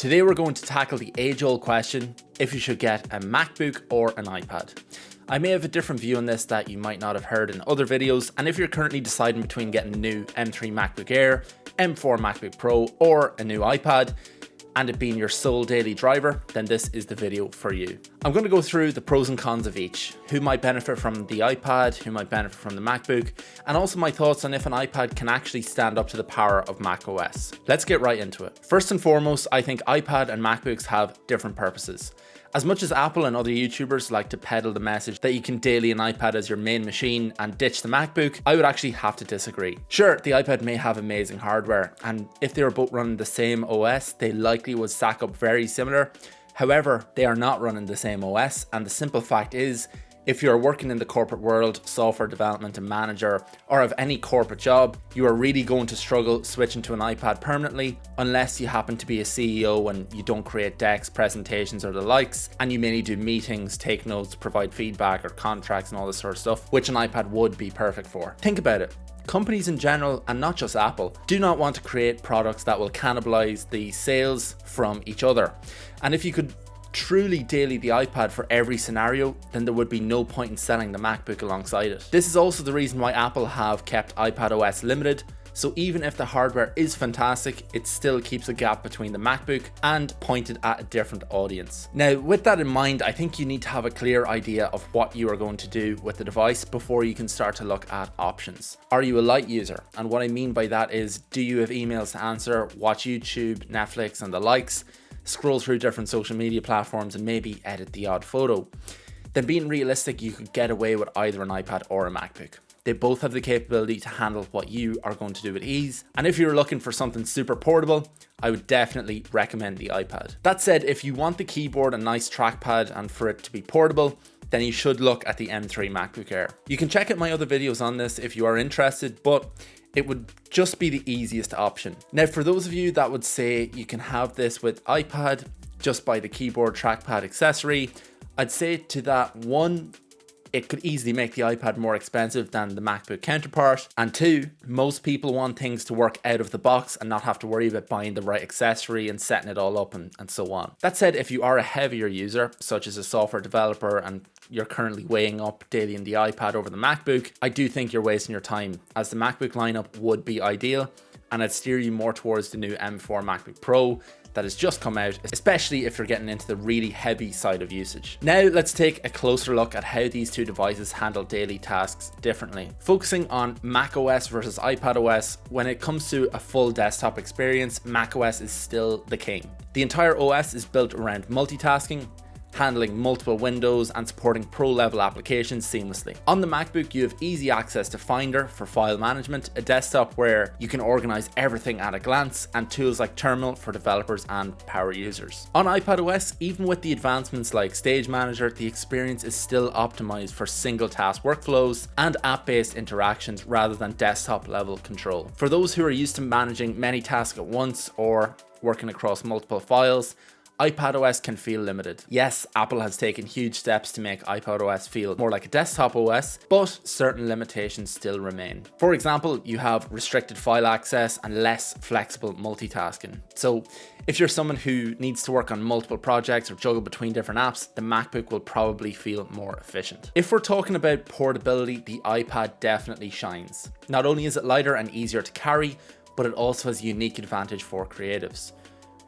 Today we're going to tackle the age-old question if you should get a MacBook or an iPad. I may have a different view on this that you might not have heard in other videos, and if you're currently deciding between getting a new M3 MacBook Air, M4 MacBook Pro or a new iPad, and it being your sole daily driver, then this is the video for you. I'm going to go through the pros and cons of each, who might benefit from the iPad, who might benefit from the MacBook, and also my thoughts on if an iPad can actually stand up to the power of macOS. Let's get right into it. First and foremost, I think iPad and MacBooks have different purposes. As much as Apple and other YouTubers like to peddle the message that you can daily an iPad as your main machine and ditch the MacBook, I would actually have to disagree. Sure, the iPad may have amazing hardware, and if they were both running the same OS, they likely would stack up very similar. However, they are not running the same OS, and the simple fact is, if you're working in the corporate world, software development and manager, or have any corporate job, you are really going to struggle switching to an iPad permanently unless you happen to be a CEO and you don't create decks, presentations or the likes, and you mainly do meetings, take notes, provide feedback or contracts and all this sort of stuff, which an iPad would be perfect for. Think about it. Companies in general, and not just Apple, do not want to create products that will cannibalize the sales from each other. And if you could truly daily the iPad for every scenario, then there would be no point in selling the MacBook alongside it. This is also the reason why Apple have kept iPadOS limited, so even if the hardware is fantastic, it still keeps a gap between the MacBook and pointed at a different audience. Now, with that in mind, I think you need to have a clear idea of what you are going to do with the device before you can start to look at options. Are you a light user? And what I mean by that is, do you have emails to answer, watch YouTube, Netflix and the likes, scroll through different social media platforms and maybe edit the odd photo? Then being realistic, you could get away with either an iPad or a MacBook. They both have the capability to handle what you are going to do with ease. And if you're looking for something super portable, I would definitely recommend the iPad. That said, if you want the keyboard and nice trackpad and for it to be portable, then you should look at the M3 MacBook Air. You can check out my other videos on this if you are interested, but it would just be the easiest option. Now, for those of you that would say you can have this with iPad, just buy the keyboard trackpad accessory, I'd say to that, one, it could easily make the iPad more expensive than the MacBook counterpart. And two, most people want things to work out of the box and not have to worry about buying the right accessory and setting it all up and so on. That said, if you are a heavier user, such as a software developer, and you're currently weighing up daily in the iPad over the MacBook, I do think you're wasting your time, as the MacBook lineup would be ideal, and I'd steer you more towards the new M4 MacBook Pro that has just come out, especially if you're getting into the really heavy side of usage. Now let's take a closer look at how these two devices handle daily tasks differently. Focusing on macOS versus iPadOS, when it comes to a full desktop experience, macOS is still the king. The entire OS is built around multitasking, handling multiple windows and supporting pro-level applications seamlessly. On the MacBook, you have easy access to Finder for file management, a desktop where you can organize everything at a glance, and tools like Terminal for developers and power users. On iPadOS, even with the advancements like Stage Manager, the experience is still optimized for single task workflows and app-based interactions rather than desktop level control. For those who are used to managing many tasks at once or working across multiple files, iPadOS can feel limited. Yes, Apple has taken huge steps to make iPadOS feel more like a desktop OS, but certain limitations still remain. For example, you have restricted file access and less flexible multitasking. So if you're someone who needs to work on multiple projects or juggle between different apps, the MacBook will probably feel more efficient. If we're talking about portability, the iPad definitely shines. Not only is it lighter and easier to carry, but it also has a unique advantage for creatives.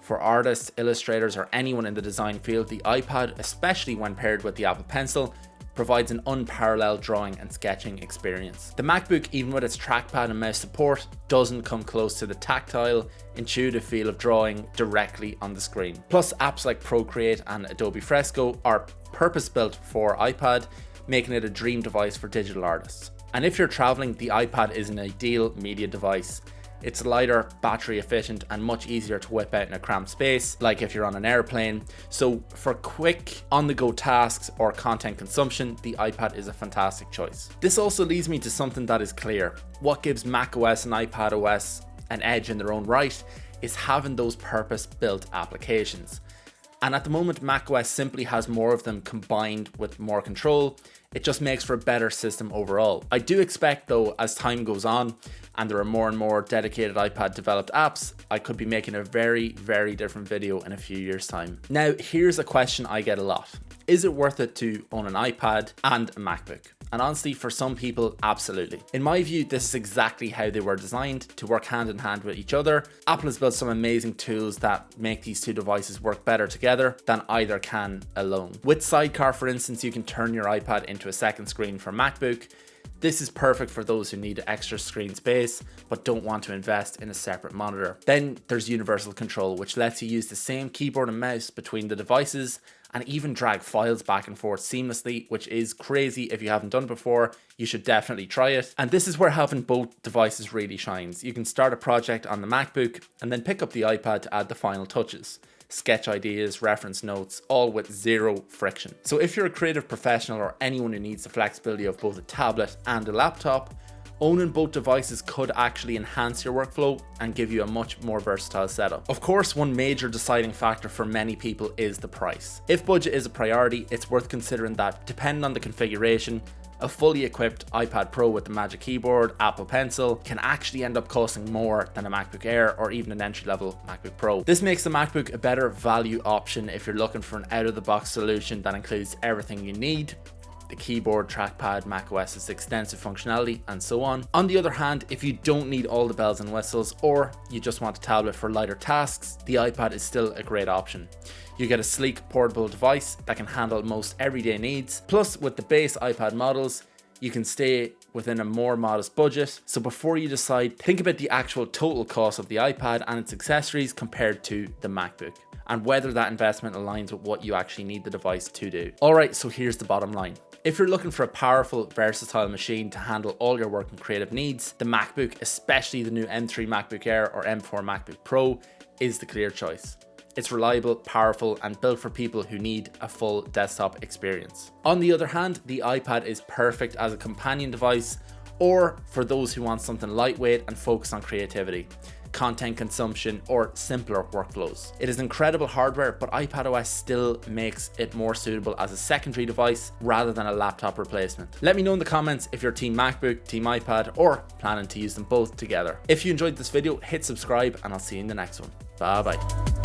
For artists, illustrators, or anyone in the design field, the iPad, especially when paired with the Apple Pencil, provides an unparalleled drawing and sketching experience. The MacBook, even with its trackpad and mouse support, doesn't come close to the tactile, intuitive feel of drawing directly on the screen. Plus, apps like Procreate and Adobe Fresco are purpose-built for iPad, making it a dream device for digital artists. And if you're traveling, the iPad is an ideal media device. It's lighter, battery efficient, and much easier to whip out in a cramped space, like if you're on an airplane. So for quick, on-the-go tasks or content consumption, the iPad is a fantastic choice. This also leads me to something that is clear. What gives macOS and iPadOS an edge in their own right is having those purpose-built applications. And at the moment, macOS simply has more of them combined with more control. It just makes for a better system overall. I do expect though, as time goes on and there are more and more dedicated iPad developed apps, I could be making a very, very different video in a few years' time. Now, here's a question I get a lot. Is it worth it to own an iPad and a MacBook? And honestly, for some people, absolutely. In my view, this is exactly how they were designed, to work hand in hand with each other. Apple has built some amazing tools that make these two devices work better together than either can alone. With Sidecar, for instance, you can turn your iPad into a second screen for MacBook. This is perfect for those who need extra screen space but don't want to invest in a separate monitor. Then there's Universal Control, which lets you use the same keyboard and mouse between the devices and even drag files back and forth seamlessly, which is crazy. If you haven't done it before, you should definitely try it. And this is where having both devices really shines. You can start a project on the MacBook and then pick up the iPad to add the final touches. Sketch ideas, reference notes, all with zero friction. So if you're a creative professional or anyone who needs the flexibility of both a tablet and a laptop, owning both devices could actually enhance your workflow and give you a much more versatile setup. Of course, one major deciding factor for many people is the price. If budget is a priority, it's worth considering that, depending on the configuration, a fully equipped iPad Pro with the Magic Keyboard, Apple Pencil can actually end up costing more than a MacBook Air or even an entry-level MacBook Pro. This makes the MacBook a better value option if you're looking for an out-of-the-box solution that includes everything you need: the keyboard, trackpad, macOS's extensive functionality, and so on. On the other hand, if you don't need all the bells and whistles, or you just want a tablet for lighter tasks, the iPad is still a great option. You get a sleek, portable device that can handle most everyday needs. Plus, with the base iPad models, you can stay within a more modest budget. So before you decide, think about the actual total cost of the iPad and its accessories compared to the MacBook, and whether that investment aligns with what you actually need the device to do. Alright, so here's the bottom line. If you're looking for a powerful, versatile machine to handle all your work and creative needs, the MacBook, especially the new M3 MacBook Air or M4 MacBook Pro, is the clear choice. It's reliable, powerful, and built for people who need a full desktop experience. On the other hand, the iPad is perfect as a companion device, or for those who want something lightweight and focused on creativity, content consumption, or simpler workflows. It is incredible hardware, but iPadOS still makes it more suitable as a secondary device rather than a laptop replacement. Let me know in the comments if you're team MacBook, team iPad, or planning to use them both together. If you enjoyed this video, hit subscribe and I'll see you in the next one. Bye bye.